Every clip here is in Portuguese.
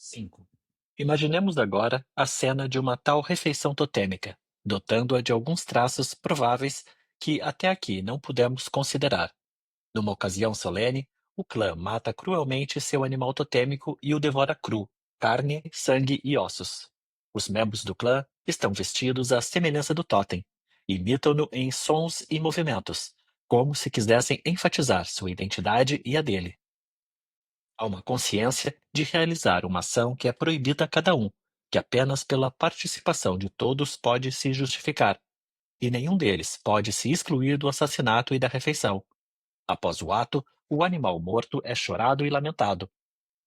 5. Imaginemos agora a cena de uma tal refeição totêmica, dotando-a de alguns traços prováveis que até aqui não pudemos considerar. Numa ocasião solene, o clã mata cruelmente seu animal totêmico e o devora cru, carne, sangue e ossos. Os membros do clã estão vestidos à semelhança do totem, imitam-no em sons e movimentos, como se quisessem enfatizar sua identidade e a dele. Há uma consciência de realizar uma ação que é proibida a cada um, que apenas pela participação de todos pode se justificar, e nenhum deles pode se excluir do assassinato e da refeição. Após o ato, o animal morto é chorado e lamentado.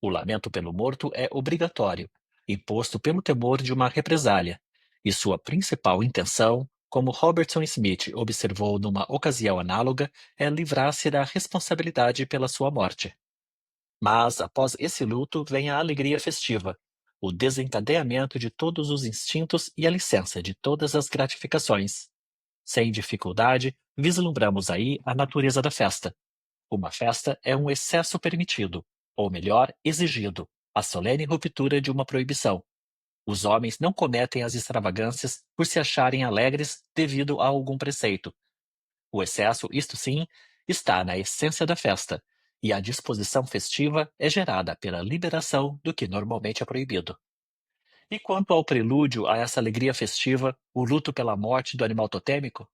O lamento pelo morto é obrigatório, imposto pelo temor de uma represália, e sua principal intenção, como Robertson Smith observou numa ocasião análoga, é livrar-se da responsabilidade pela sua morte. Mas, após esse luto, vem a alegria festiva, o desencadeamento de todos os instintos e a licença de todas as gratificações. Sem dificuldade, vislumbramos aí a natureza da festa. Uma festa é um excesso permitido, ou melhor, exigido, a solene ruptura de uma proibição. Os homens não cometem as extravagâncias por se acharem alegres devido a algum preceito. O excesso, isto sim, está na essência da festa, e a disposição festiva é gerada pela liberação do que normalmente é proibido. E quanto ao prelúdio a essa alegria festiva, o luto pela morte do animal totêmico?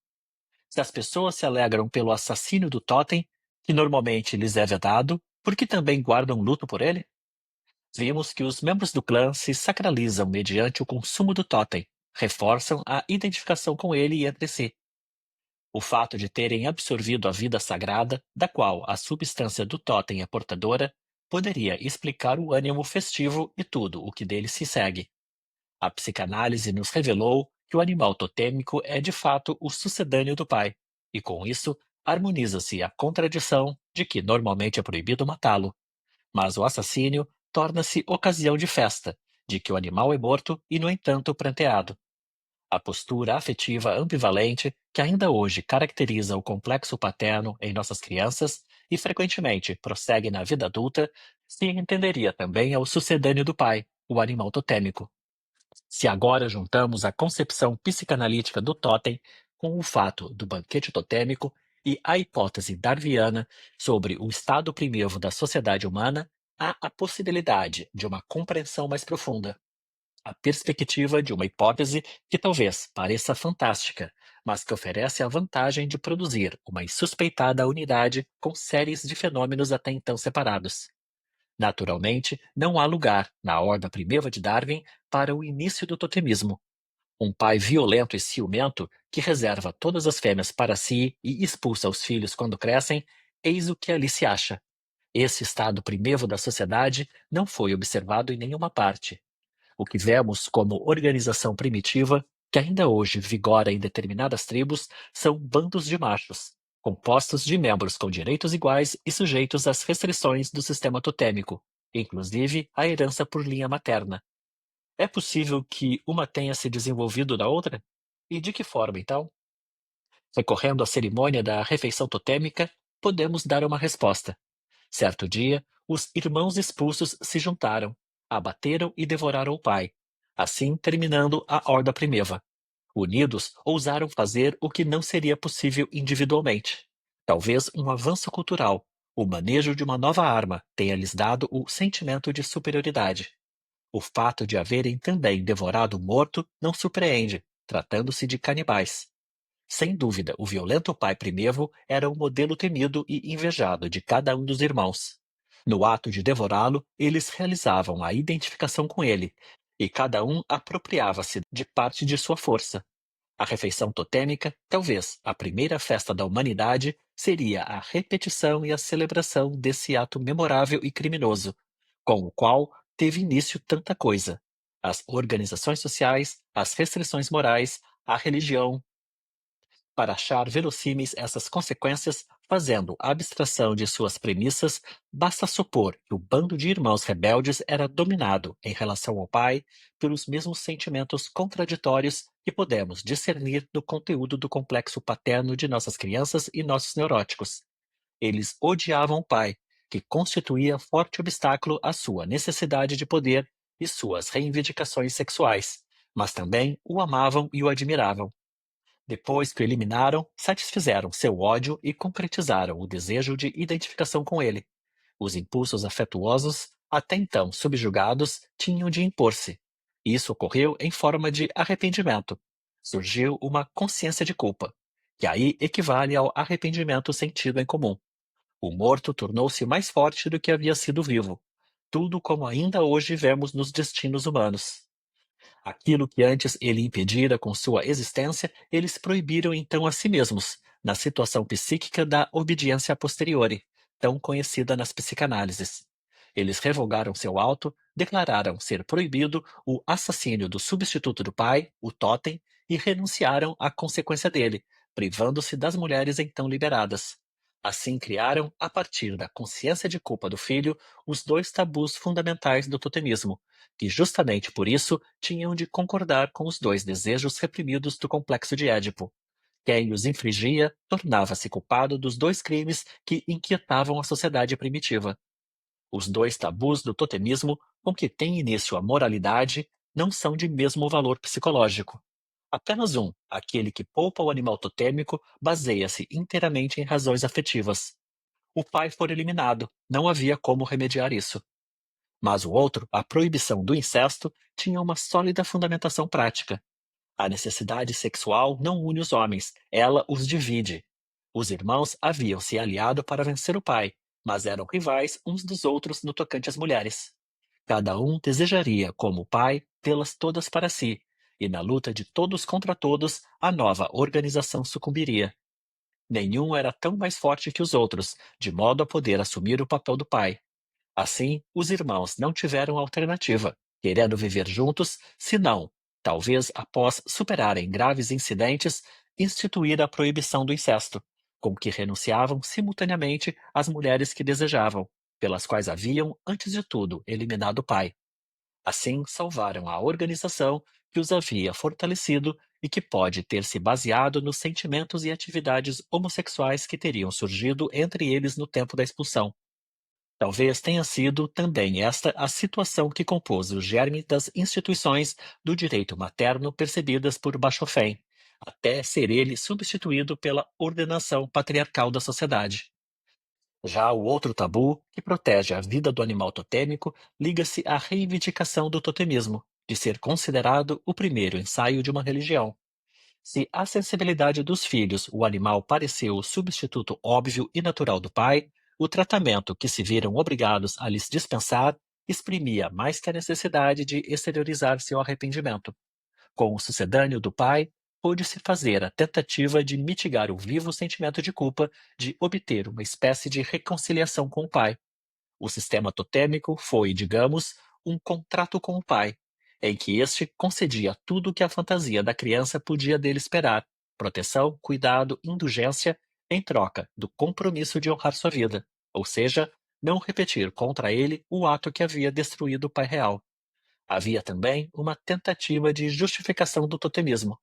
Se as pessoas se alegram pelo assassínio do totem, que normalmente lhes é vedado, por que também guardam luto por ele? Vimos que os membros do clã se sacralizam mediante o consumo do totem, reforçam a identificação com ele e entre si. O fato de terem absorvido a vida sagrada, da qual a substância do totem é portadora, poderia explicar o ânimo festivo e tudo o que dele se segue. A psicanálise nos revelou que o animal totêmico é de fato o sucedâneo do pai, e com isso harmoniza-se a contradição de que normalmente é proibido matá-lo, mas o assassínio torna-se ocasião de festa, de que o animal é morto e, no entanto, pranteado. A postura afetiva ambivalente que ainda hoje caracteriza o complexo paterno em nossas crianças e frequentemente prossegue na vida adulta, se entenderia também ao sucedâneo do pai, o animal totêmico. Se agora juntamos a concepção psicanalítica do totem com o fato do banquete totêmico e a hipótese darwiniana sobre o estado primivo da sociedade humana, há a possibilidade de uma compreensão mais profunda. A perspectiva de uma hipótese que talvez pareça fantástica, mas que oferece a vantagem de produzir uma insuspeitada unidade com séries de fenômenos até então separados. Naturalmente, não há lugar, na horda primitiva de Darwin, para o início do totemismo. Um pai violento e ciumento, que reserva todas as fêmeas para si e expulsa os filhos quando crescem, eis o que ali se acha. Esse estado primivo da sociedade não foi observado em nenhuma parte. O que vemos como organização primitiva, que ainda hoje vigora em determinadas tribos, são bandos de machos, compostos de membros com direitos iguais e sujeitos às restrições do sistema totêmico, inclusive a herança por linha materna. É possível que uma tenha se desenvolvido da outra? E de que forma, então? Recorrendo à cerimônia da refeição totêmica, podemos dar uma resposta. Certo dia, os irmãos expulsos se juntaram, abateram e devoraram o pai, assim terminando a horda primitiva. Unidos, ousaram fazer o que não seria possível individualmente. Talvez um avanço cultural, o manejo de uma nova arma tenha lhes dado o sentimento de superioridade. O fato de haverem também devorado o morto não surpreende, tratando-se de canibais. Sem dúvida, o violento pai primevo era o modelo temido e invejado de cada um dos irmãos. No ato de devorá-lo, eles realizavam a identificação com ele, e cada um apropriava-se de parte de sua força. A refeição totêmica, talvez a primeira festa da humanidade, seria a repetição e a celebração desse ato memorável e criminoso, com o qual teve início tanta coisa: as organizações sociais, as restrições morais, a religião, para achar verossímeis essas consequências, fazendo abstração de suas premissas, basta supor que o bando de irmãos rebeldes era dominado, em relação ao pai, pelos mesmos sentimentos contraditórios que podemos discernir no conteúdo do complexo paterno de nossas crianças e nossos neuróticos. Eles odiavam o pai, que constituía forte obstáculo à sua necessidade de poder e suas reivindicações sexuais, mas também o amavam e o admiravam. Depois que o eliminaram, satisfizeram seu ódio e concretizaram o desejo de identificação com ele. Os impulsos afetuosos, até então subjugados, tinham de impor-se. Isso ocorreu em forma de arrependimento. Surgiu uma consciência de culpa, que aí equivale ao arrependimento sentido em comum. O morto tornou-se mais forte do que havia sido vivo. Tudo como ainda hoje vemos nos destinos humanos. Aquilo que antes ele impedira com sua existência, eles proibiram então a si mesmos, na situação psíquica da obediência a posteriori, tão conhecida nas psicanálises. Eles revogaram seu auto, declararam ser proibido o assassínio do substituto do pai, o totem, e renunciaram à consequência dele, privando-se das mulheres então liberadas. Assim criaram, a partir da consciência de culpa do filho, os dois tabus fundamentais do totemismo, que justamente por isso tinham de concordar com os dois desejos reprimidos do complexo de Édipo. Quem os infligia tornava-se culpado dos dois crimes que inquietavam a sociedade primitiva. Os dois tabus do totemismo, com que tem início a moralidade, não são de mesmo valor psicológico. Apenas um, aquele que poupa o animal totêmico, baseia-se inteiramente em razões afetivas. O pai foi eliminado, não havia como remediar isso. Mas o outro, a proibição do incesto, tinha uma sólida fundamentação prática. A necessidade sexual não une os homens, ela os divide. Os irmãos haviam se aliado para vencer o pai, mas eram rivais uns dos outros no tocante às mulheres. Cada um desejaria, como o pai, tê-las todas para si, e na luta de todos contra todos, a nova organização sucumbiria. Nenhum era tão mais forte que os outros, de modo a poder assumir o papel do pai. Assim, os irmãos não tiveram alternativa, querendo viver juntos, senão, talvez após superarem graves incidentes, instituir a proibição do incesto, com que renunciavam simultaneamente às mulheres que desejavam, pelas quais haviam, antes de tudo, eliminado o pai. Assim, salvaram a organização que os havia fortalecido e que pode ter se baseado nos sentimentos e atividades homossexuais que teriam surgido entre eles no tempo da expulsão. Talvez tenha sido também esta a situação que compôs o germe das instituições do direito materno percebidas por Bachofém, até ser ele substituído pela ordenação patriarcal da sociedade. Já o outro tabu, que protege a vida do animal totêmico, liga-se à reivindicação do totemismo, de ser considerado o primeiro ensaio de uma religião. Se à sensibilidade dos filhos o animal pareceu o substituto óbvio e natural do pai, o tratamento que se viram obrigados a lhes dispensar exprimia mais que a necessidade de exteriorizar seu arrependimento. Com o sucedâneo do pai, pôde-se fazer a tentativa de mitigar o vivo sentimento de culpa de obter uma espécie de reconciliação com o pai. O sistema totêmico foi, digamos, um contrato com o pai, em que este concedia tudo o que a fantasia da criança podia dele esperar: proteção, cuidado, indulgência, em troca do compromisso de honrar sua vida, ou seja, não repetir contra ele o ato que havia destruído o pai real. Havia também uma tentativa de justificação do totemismo.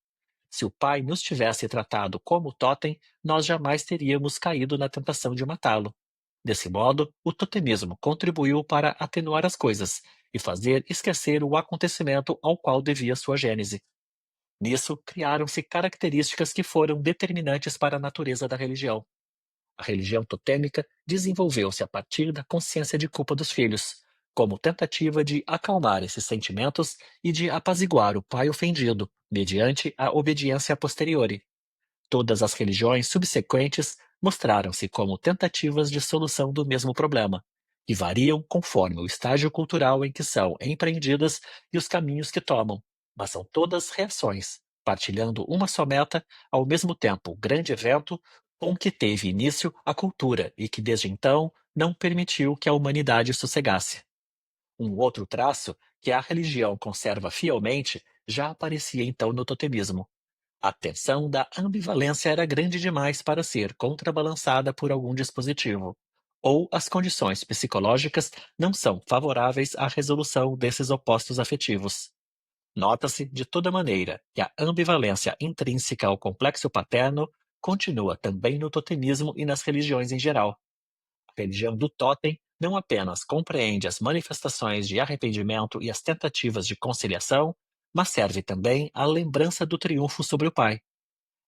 Se o pai nos tivesse tratado como totem, nós jamais teríamos caído na tentação de matá-lo. Desse modo, o totemismo contribuiu para atenuar as coisas e fazer esquecer o acontecimento ao qual devia sua gênese. Nisso, criaram-se características que foram determinantes para a natureza da religião. A religião totêmica desenvolveu-se a partir da consciência de culpa dos filhos, como tentativa de acalmar esses sentimentos e de apaziguar o pai ofendido, mediante a obediência a posteriori. Todas as religiões subsequentes mostraram-se como tentativas de solução do mesmo problema, que variam conforme o estágio cultural em que são empreendidas e os caminhos que tomam, mas são todas reações, partilhando uma só meta, ao mesmo tempo o grande evento com que teve início a cultura e que desde então não permitiu que a humanidade sossegasse. Um outro traço que a religião conserva fielmente já aparecia então no totemismo. A tensão da ambivalência era grande demais para ser contrabalançada por algum dispositivo, ou as condições psicológicas não são favoráveis à resolução desses opostos afetivos. Nota-se, de toda maneira, que a ambivalência intrínseca ao complexo paterno continua também no totemismo e nas religiões em geral. A religião do totem não apenas compreende as manifestações de arrependimento e as tentativas de conciliação, mas serve também à lembrança do triunfo sobre o pai.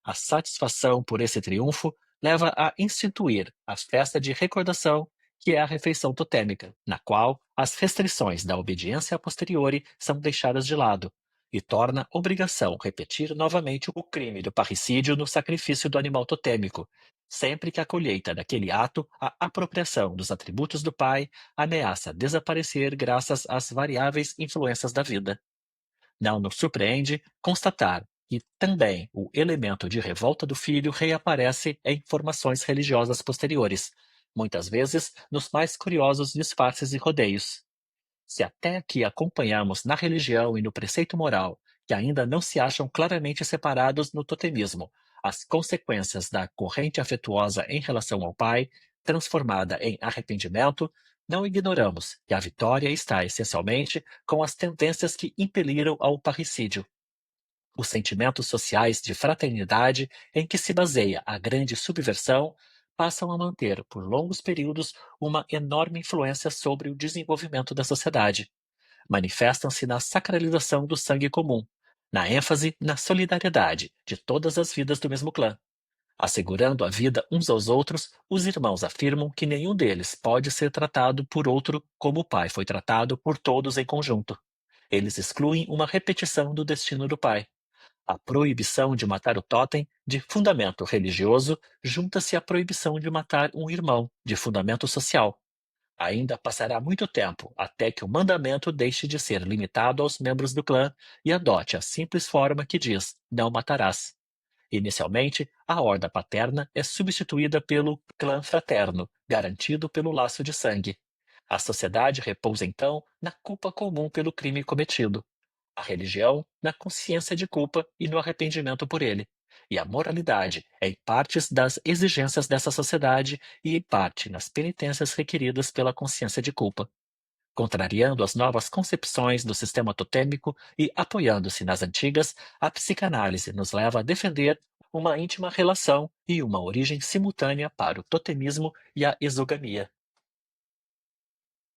A satisfação por esse triunfo leva a instituir a festa de recordação, que é a refeição totêmica, na qual as restrições da obediência a posteriori são deixadas de lado, e torna obrigação repetir novamente o crime do parricídio no sacrifício do animal totêmico, sempre que a colheita daquele ato, a apropriação dos atributos do pai, ameaça desaparecer graças às variáveis influências da vida. Não nos surpreende constatar que também o elemento de revolta do filho reaparece em formações religiosas posteriores, muitas vezes nos mais curiosos disfarces e rodeios. Se até aqui acompanhamos na religião e no preceito moral, que ainda não se acham claramente separados no totemismo, as consequências da corrente afetuosa em relação ao pai, transformada em arrependimento, não ignoramos que a vitória está essencialmente com as tendências que impeliram ao parricídio. Os sentimentos sociais de fraternidade em que se baseia a grande subversão passam a manter por longos períodos uma enorme influência sobre o desenvolvimento da sociedade. Manifestam-se na sacralização do sangue comum, na ênfase na solidariedade de todas as vidas do mesmo clã. Assegurando a vida uns aos outros, os irmãos afirmam que nenhum deles pode ser tratado por outro como o pai foi tratado por todos em conjunto. Eles excluem uma repetição do destino do pai. A proibição de matar o totem, de fundamento religioso, junta-se à proibição de matar um irmão, de fundamento social. Ainda passará muito tempo até que o mandamento deixe de ser limitado aos membros do clã e adote a simples forma que diz: não matarás. Inicialmente, a horda paterna é substituída pelo clã fraterno, garantido pelo laço de sangue. A sociedade repousa então na culpa comum pelo crime cometido, a religião na consciência de culpa e no arrependimento por ele, e a moralidade em partes das exigências dessa sociedade e em parte nas penitências requeridas pela consciência de culpa. Contrariando as novas concepções do sistema totêmico e apoiando-se nas antigas, a psicanálise nos leva a defender uma íntima relação e uma origem simultânea para o totemismo e a exogamia.